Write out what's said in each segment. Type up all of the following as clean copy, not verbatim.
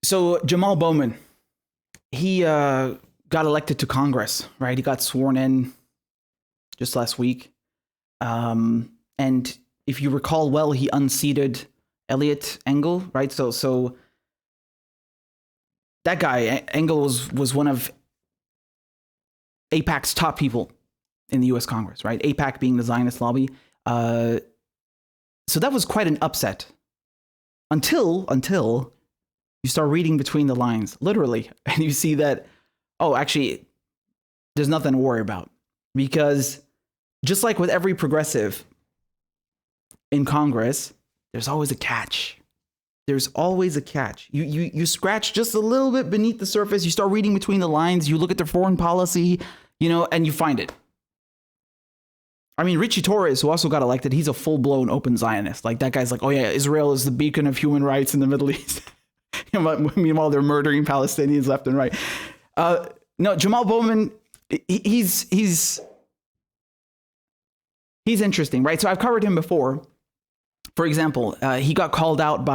So Jamaal Bowman, he got elected to Congress, right? He got sworn in just last week. And if you recall well, he unseated Eliot Engel, right? So that guy, Engel, was one of AIPAC's top people in the U.S. Congress, right? AIPAC being the Zionist lobby. So that was quite an upset until you start reading between the lines, literally, and you see that, oh, actually, there's nothing to worry about. Because just like with every progressive in Congress, there's always a catch. There's always a catch. You scratch just a little bit beneath the surface, you start reading between the lines, you look at their foreign policy, and you find it. I mean, Richie Torres, who also got elected, he's a full-blown open Zionist. Like, that guy's like, oh yeah, Israel is the beacon of human rights in the Middle East. Meanwhile, they're murdering Palestinians left and right. No, Jamaal Bowman, he's interesting, right? So I've covered him before. For example, he got called out.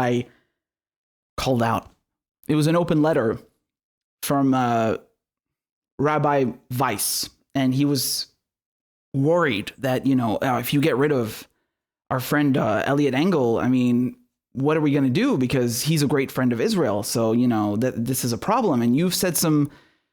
It was an open letter from Rabbi Weiss, and he was worried that, if you get rid of our friend Eliot Engel, I mean, what are we going to do? Because he's a great friend of Israel. So, that this is a problem. And you've said some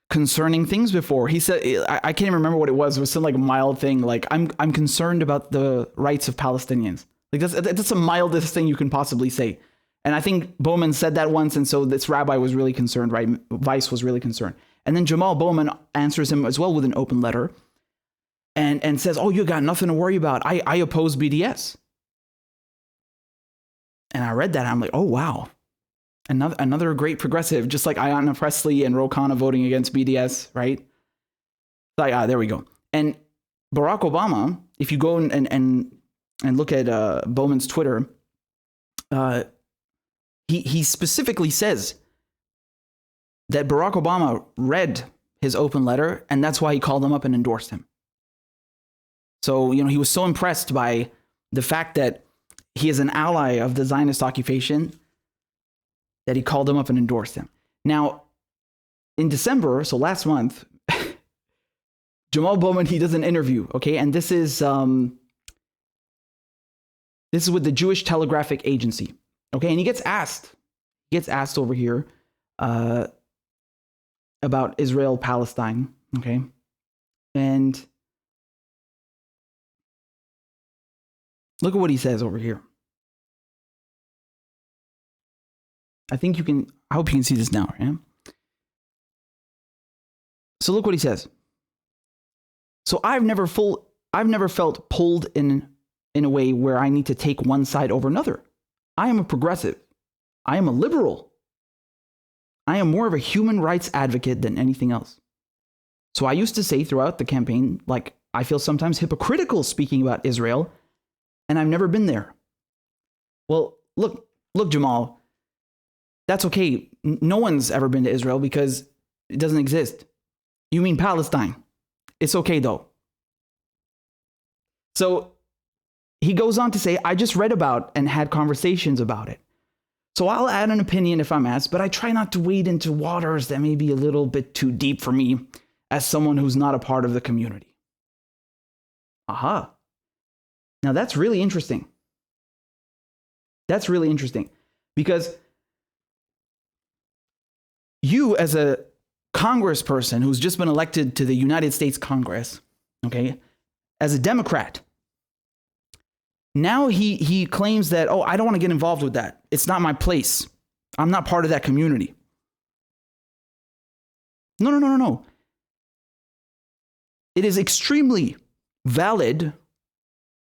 concerning things before. He said, I can't even remember what it was. It was some like mild thing. Like, I'm concerned about the rights of Palestinians. Like, that's the mildest thing you can possibly say. And I think Bowman said that once. And so this rabbi was really concerned, right? Weiss was really concerned. And then Jamaal Bowman answers him as well with an open letter and says, oh, you got nothing to worry about. I oppose BDS. And I read that, and I'm like, oh, wow. Another great progressive, just like Ayanna Pressley and Ro Khanna voting against BDS, right? Like, there we go. And Barack Obama, if you go and look at Bowman's Twitter, he specifically says that Barack Obama read his open letter, and that's why he called him up and endorsed him. So, he was so impressed by the fact that he is an ally of the Zionist occupation that he called him up and endorsed him. Now, in December, so last month, Jamaal Bowman, he does an interview, okay? And this is with the Jewish Telegraphic Agency, okay? And he gets asked over here about Israel, Palestine, okay? And look at what he says over here. I hope you can see this now, yeah? So look what he says. So I've never felt pulled in a way where I need to take one side over another. I am a progressive. I am a liberal. I am more of a human rights advocate than anything else. So I used to say throughout the campaign, like, I feel sometimes hypocritical speaking about Israel, and I've never been there. Well, look, Jamaal, that's okay. No one's ever been to Israel because it doesn't exist. You mean Palestine. It's okay, though. So he goes on to say, I just read about and had conversations about it. So I'll add an opinion if I'm asked, but I try not to wade into waters that may be a little bit too deep for me as someone who's not a part of the community. Aha. Now, that's really interesting. That's really interesting because you, as a congressperson who's just been elected to the United States Congress, okay, as a Democrat, now he claims that, oh, I don't want to get involved with that. It's not my place. I'm not part of that community. No. It is extremely valid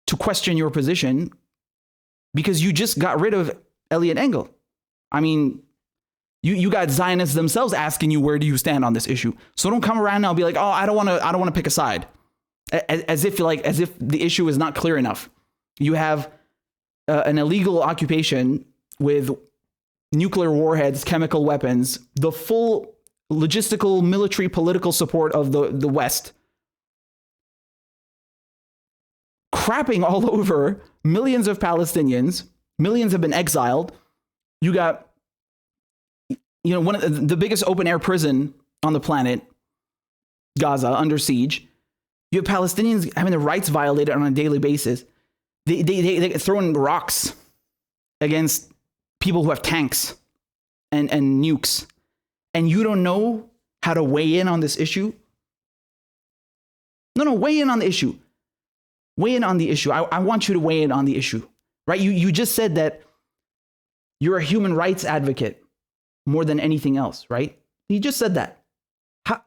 to question your position because you just got rid of Eliot Engel. I mean, you got Zionists themselves asking you, where do you stand on this issue? So don't come around now and be like, oh, I don't want to pick a side, as if the issue is not clear enough. You have an illegal occupation with nuclear warheads, chemical weapons, the full logistical, military, political support of the West, crapping all over millions of Palestinians. Millions have been exiled. You got one of the biggest open air prison on the planet, Gaza, under siege. You have Palestinians having their rights violated on a daily basis. They throwing rocks against people who have tanks and nukes. And you don't know how to weigh in on this issue? No, weigh in on the issue. Weigh in on the issue. I want you to weigh in on the issue, right? You just said that you're a human rights advocate more than anything else, right? You just said that.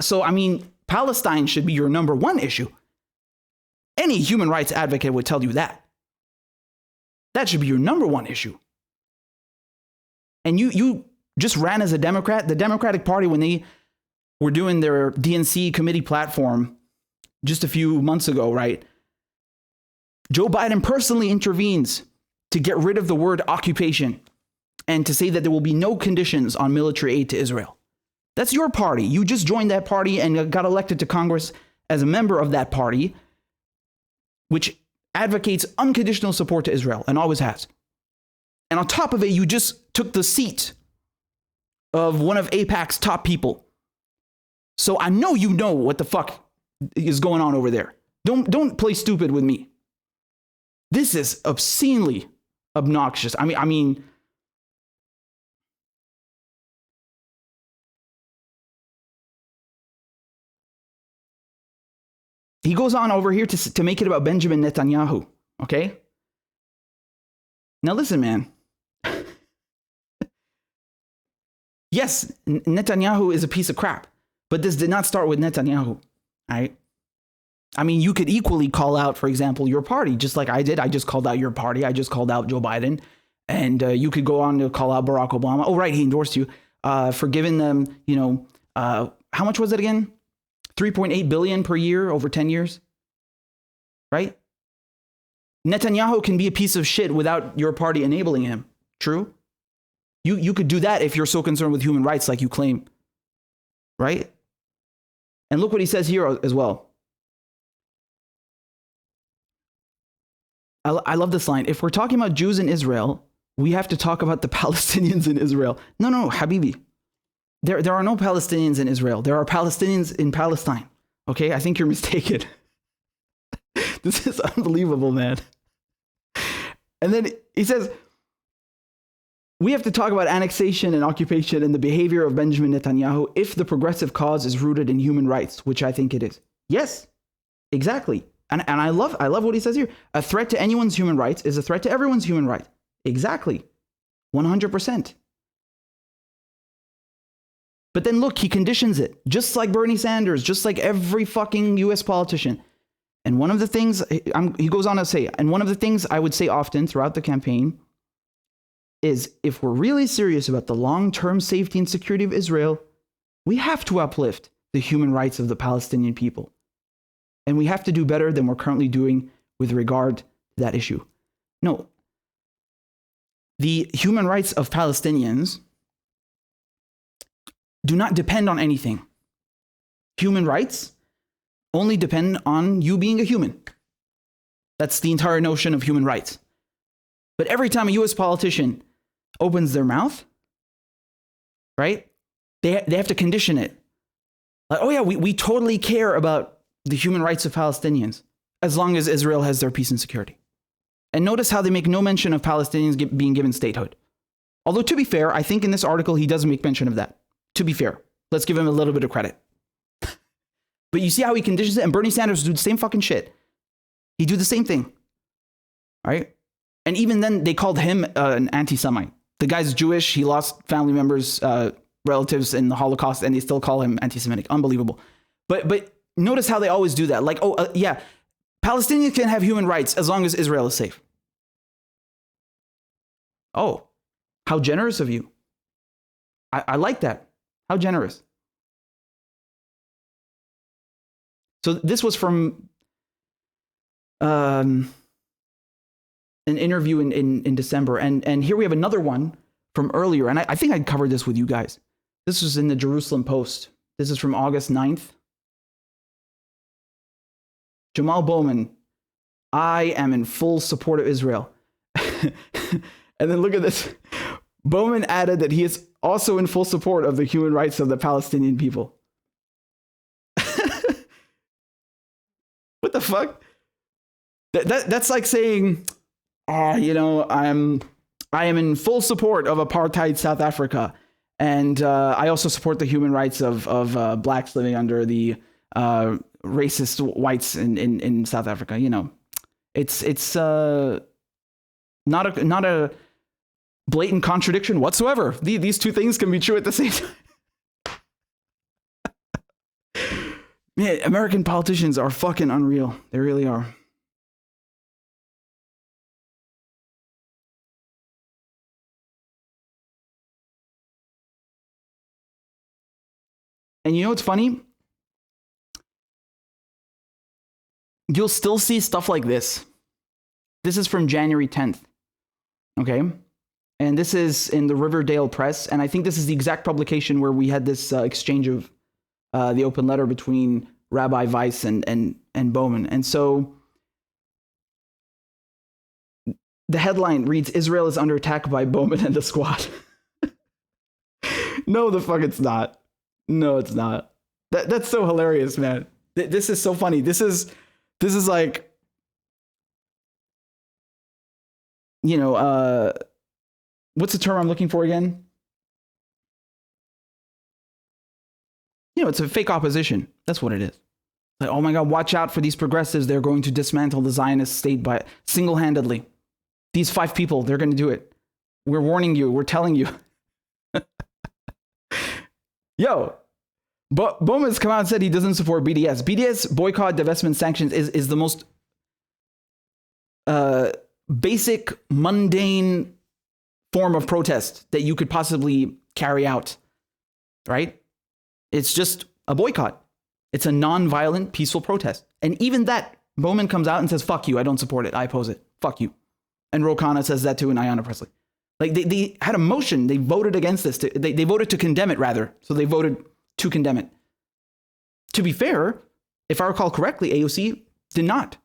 So, I mean, Palestine should be your number one issue. Any human rights advocate would tell you that. That should be your number one issue. And you just ran as a Democrat. The Democratic Party, when they were doing their DNC committee platform just a few months ago, right? Joe Biden personally intervenes to get rid of the word occupation and to say that there will be no conditions on military aid to Israel. That's your party. You just joined that party and got elected to Congress as a member of that party, which advocates unconditional support to Israel and always has. And on top of it, you just took the seat of one of AIPAC's top people. So I know you know what the fuck is going on over there. Don't play stupid with me. This is obscenely obnoxious. I mean, he goes on over here to make it about Benjamin Netanyahu, okay? Now listen, man. Yes, Netanyahu is a piece of crap, but this did not start with Netanyahu, right? I mean, you could equally call out, for example, your party, just like I did. I just called out your party. I just called out Joe Biden. And you could go on to call out Barack Obama. Oh, right, he endorsed you for giving them, how much was it again? 3.8 billion per year over 10 years, right? Netanyahu can be a piece of shit without your party enabling him. True? You could do that if you're so concerned with human rights like you claim, right? And look what he says here as well. I love this line. If we're talking about Jews in Israel, we have to talk about the Palestinians in Israel. No, Habibi. There are no Palestinians in Israel. There are Palestinians in Palestine. Okay, I think you're mistaken. This is unbelievable, man. And then he says, we have to talk about annexation and occupation and the behavior of Benjamin Netanyahu if the progressive cause is rooted in human rights, which I think it is. Yes, exactly. And I love what he says here. A threat to anyone's human rights is a threat to everyone's human right. Exactly. 100%. But then look, he conditions it, just like Bernie Sanders, just like every fucking US politician. And one of the things, he goes on to say, and one of the things I would say often throughout the campaign is if we're really serious about the long-term safety and security of Israel, we have to uplift the human rights of the Palestinian people. And we have to do better than we're currently doing with regard to that issue. No. The human rights of Palestinians do not depend on anything. Human rights only depend on you being a human. That's the entire notion of human rights. But every time a US politician opens their mouth, right, they have to condition it. Like, oh yeah, we totally care about the human rights of Palestinians as long as Israel has their peace and security. And notice how they make no mention of Palestinians being given statehood. Although, to be fair, I think in this article he does make mention of that. To be fair, let's give him a little bit of credit. But you see how he conditions it? And Bernie Sanders do the same fucking shit. He do the same thing. Right? And even then, they called him an anti-Semite. The guy's Jewish. He lost family members, relatives in the Holocaust, and they still call him anti-Semitic. Unbelievable. But notice how they always do that. Like, yeah, Palestinians can have human rights as long as Israel is safe. Oh, how generous of you. I like that. How generous. So this was from an interview in December. And here we have another one from earlier. And I think I covered this with you guys. This was in the Jerusalem Post. This is from August 9th. Jamaal Bowman, I am in full support of Israel. And then look at this. Bowman added that he is also in full support of the human rights of the Palestinian people. What the fuck? That's like saying, you know, I am in full support of apartheid South Africa, and I also support the human rights of blacks living under the racist whites in South Africa. You know, it's not a blatant contradiction whatsoever. These two things can be true at the same time. Man, American politicians are fucking unreal. They really are. And you know what's funny? You'll still see stuff like this. This is from January 10th. Okay? And this is in the Riverdale Press. And I think this is the exact publication where we had this exchange of the open letter between Rabbi Weiss and Bowman. And so the headline reads, Israel is under attack by Bowman and the squad. No, the fuck it's not. No, it's not. That's so hilarious, man. This is so funny. This is like, you know, what's the term I'm looking for again? You know, it's a fake opposition. That's what it is. Like, oh my God, watch out for these progressives. They're going to dismantle the Zionist state by single-handedly. These 5 people, they're going to do it. We're warning you. We're telling you. Yo, Bowman's come out and said he doesn't support BDS. BDS, boycott, divestment, sanctions, is the most basic, mundane form of protest that you could possibly carry out, right? It's just a boycott. It's a non-violent, peaceful protest. And even that, Bowman comes out and says, fuck you, I don't support it, I oppose it, fuck you. And Ro Khanna says that too, and Ayanna Pressley. Like, they had a motion, they voted against this, they voted to condemn it, rather. So they voted to condemn it. To be fair, if I recall correctly, AOC did not.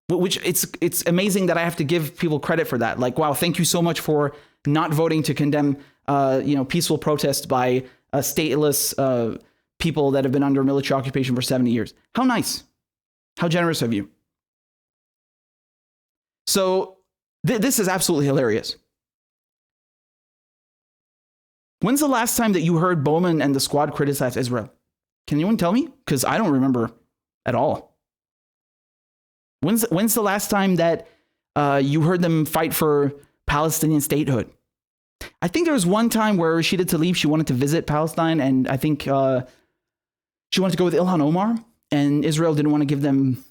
Which, it's amazing that I have to give people credit for that. Like, wow, thank you so much for not voting to condemn, peaceful protest by stateless people that have been under military occupation for 70 years. How nice. How generous of you. So this is absolutely hilarious. When's the last time that you heard Bowman and the squad criticize Israel? Can anyone tell me? Because I don't remember at all. When's the last time that you heard them fight for Palestinian statehood? I think there was one time where Rashida Tlaib, she wanted to visit Palestine, and I think she wanted to go with Ilhan Omar, and Israel didn't want to give them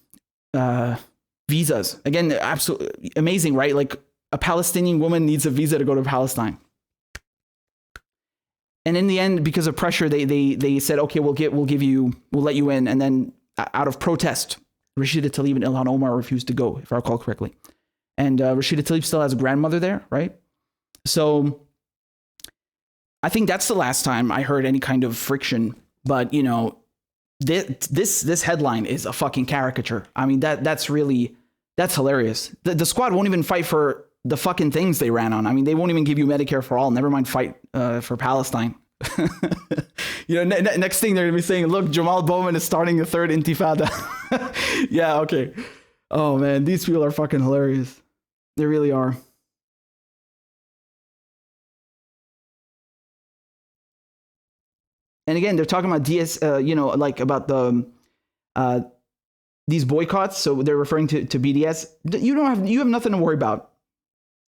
visas. Again, absolutely amazing, right? Like, a Palestinian woman needs a visa to go to Palestine. And in the end, because of pressure, they said, okay, we'll let you in. And then out of protest, Rashida Tlaib and Ilhan Omar refused to go, if I recall correctly. And Rashida Tlaib still has a grandmother there, right? So I think that's the last time I heard any kind of friction. But, you know, this headline is a fucking caricature. I mean, that's hilarious. The squad won't even fight for the fucking things they ran on. I mean, they won't even give you Medicare for all. Never mind fight for Palestine. You know, next thing they're gonna be saying, look, Jamaal Bowman is starting the 3rd Intifada. Yeah, okay. Oh man, these people are fucking hilarious. They really are. And again, they're talking about about the these boycotts. So they're referring to BDS. You have nothing to worry about.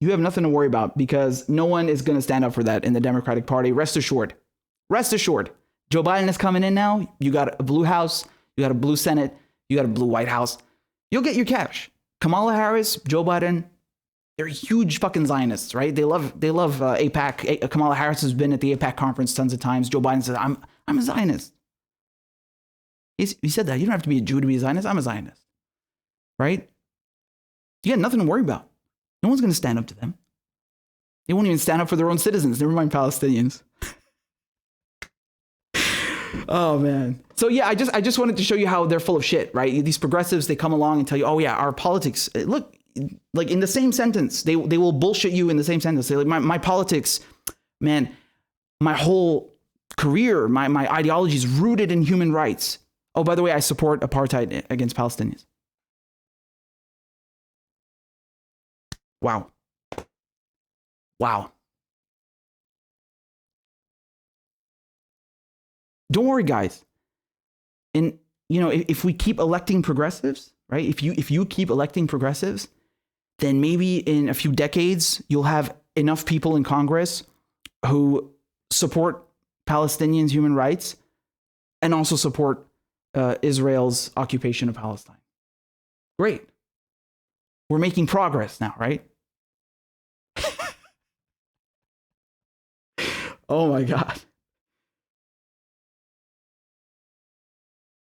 You have nothing to worry about because no one is going to stand up for that in the Democratic Party. Rest assured. Rest assured. Joe Biden is coming in now. You got a blue House. You got a blue Senate. You got a blue White House. You'll get your cash. Kamala Harris, Joe Biden, they're huge fucking Zionists, right? They love AIPAC. Kamala Harris has been at the AIPAC conference tons of times. Joe Biden says, I'm a Zionist. He said that. You don't have to be a Jew to be a Zionist. I'm a Zionist. Right? You got nothing to worry about. No one's going to stand up to them. They won't even stand up for their own citizens. Never mind Palestinians. Oh, man. So, yeah, I just wanted to show you how they're full of shit, right? These progressives, they come along and tell you, oh, yeah, our politics. Look, like in the same sentence. They will bullshit you in the same sentence. They're like, my politics, man, my whole career, my ideology is rooted in human rights. Oh, by the way, I support apartheid against Palestinians. Wow. Wow. Don't worry, guys. And if we keep electing progressives, right? If you keep electing progressives, then maybe in a few decades you'll have enough people in Congress who support Palestinians' human rights and also support Israel's occupation of Palestine. Great. We're making progress now, right? Oh my God.